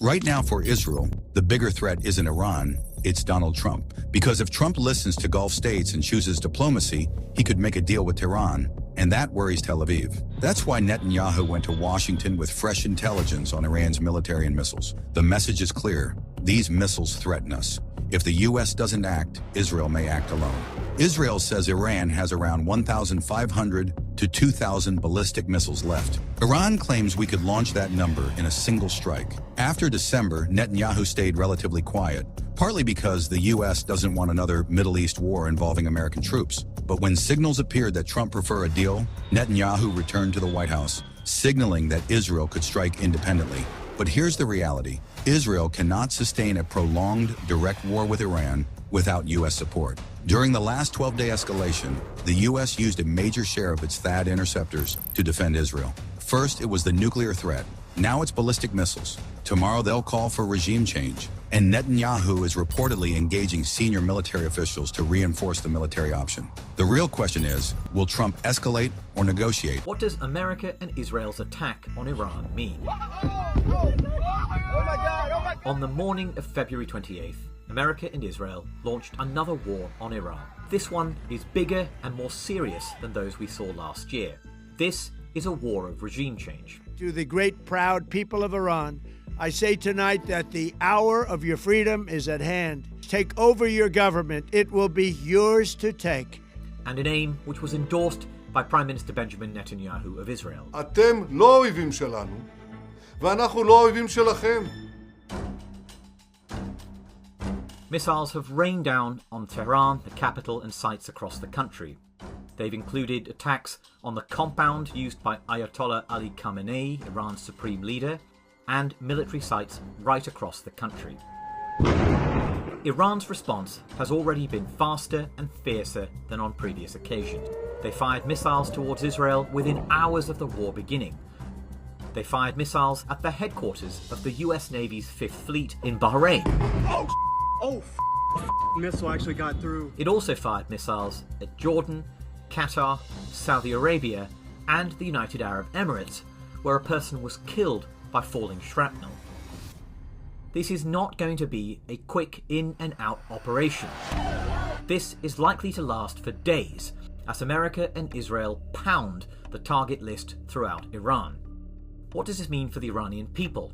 Right now for Israel, the bigger threat isn't Iran, it's Donald Trump. Because if Trump listens to Gulf states and chooses diplomacy, he could make a deal with Tehran, and that worries Tel Aviv. That's why Netanyahu went to Washington with fresh intelligence on Iran's military and missiles. The message is clear. These missiles threaten us. If the U.S. doesn't act, Israel may act alone. Israel says Iran has around 1,500 to 2,000 ballistic missiles left. Iran claims we could launch that number in a single strike. After December, Netanyahu stayed relatively quiet, partly because the U.S. doesn't want another Middle East war involving American troops. But when signals appeared that Trump preferred a deal, Netanyahu returned to the White House, signaling that Israel could strike independently. But here's the reality. Israel cannot sustain a prolonged, direct war with Iran without U.S. support. During the last 12-day escalation, the U.S. used a major share of its THAAD interceptors to defend Israel. First, it was the nuclear threat. Now it's ballistic missiles. Tomorrow they'll call for regime change. And Netanyahu is reportedly engaging senior military officials to reinforce the military option. The real question is, will Trump escalate or negotiate? What does America and Israel's attack on Iran mean? On the morning of February 28th, America and Israel launched another war on Iran. This one is bigger and more serious than those we saw last year. This is a war of regime change. To the great, proud people of Iran, I say tonight that the hour of your freedom is at hand. Take over your government. It will be yours to take. And an aim which was endorsed by Prime Minister Benjamin Netanyahu of Israel. אתם לא אויבים שלנו, ואנחנו לא אויבים שלכם. Missiles have rained down on Tehran, the capital, and sites across the country. They've included attacks on the compound used by Ayatollah Ali Khamenei, Iran's supreme leader, and military sites right across the country. Iran's response has already been faster and fiercer than on previous occasions. They fired missiles towards Israel within hours of the war beginning. They fired missiles at the headquarters of the US Navy's 5th Fleet in Bahrain. Missile actually got through. It also fired missiles at Jordan, Qatar, Saudi Arabia, and the United Arab Emirates, where a person was killed by falling shrapnel. This is not going to be a quick in and out operation. This is likely to last for days as America and Israel pound the target list throughout Iran. What does this mean for the Iranian people?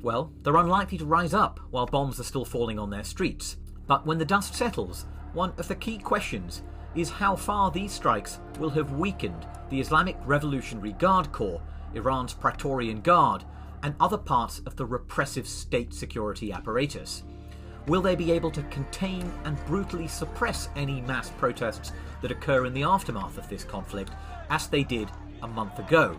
Well, they're unlikely to rise up while bombs are still falling on their streets. But when the dust settles, one of the key questions is how far these strikes will have weakened the Islamic Revolutionary Guard Corps, Iran's Praetorian Guard, and other parts of the repressive state security apparatus. Will they be able to contain and brutally suppress any mass protests that occur in the aftermath of this conflict, as they did a month ago?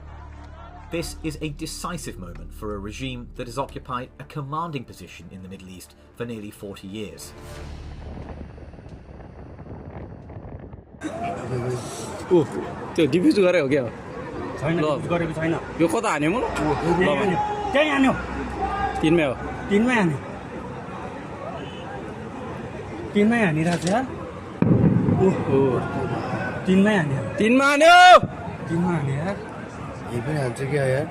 This is a decisive moment for a regime that has occupied a commanding position in the Middle East for nearly 40 years. त्यो defuse गरे हो क्या छैन गरेको छैन यो कता हान्यो म त्यही हान्यो तिनमै हो तिनमै हान्यो तिनमै हानिरहेको छ यार ओहो तिनमै हान्यो तिनमा हान्यो तिनमा हान्यो यार यही पनि हान्छ क्या यार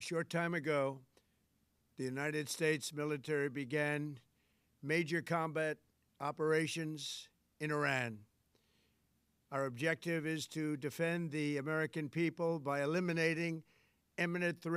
short time ago, the United States military began major combat operations in Iran. Our objective is to defend the American people by eliminating imminent threats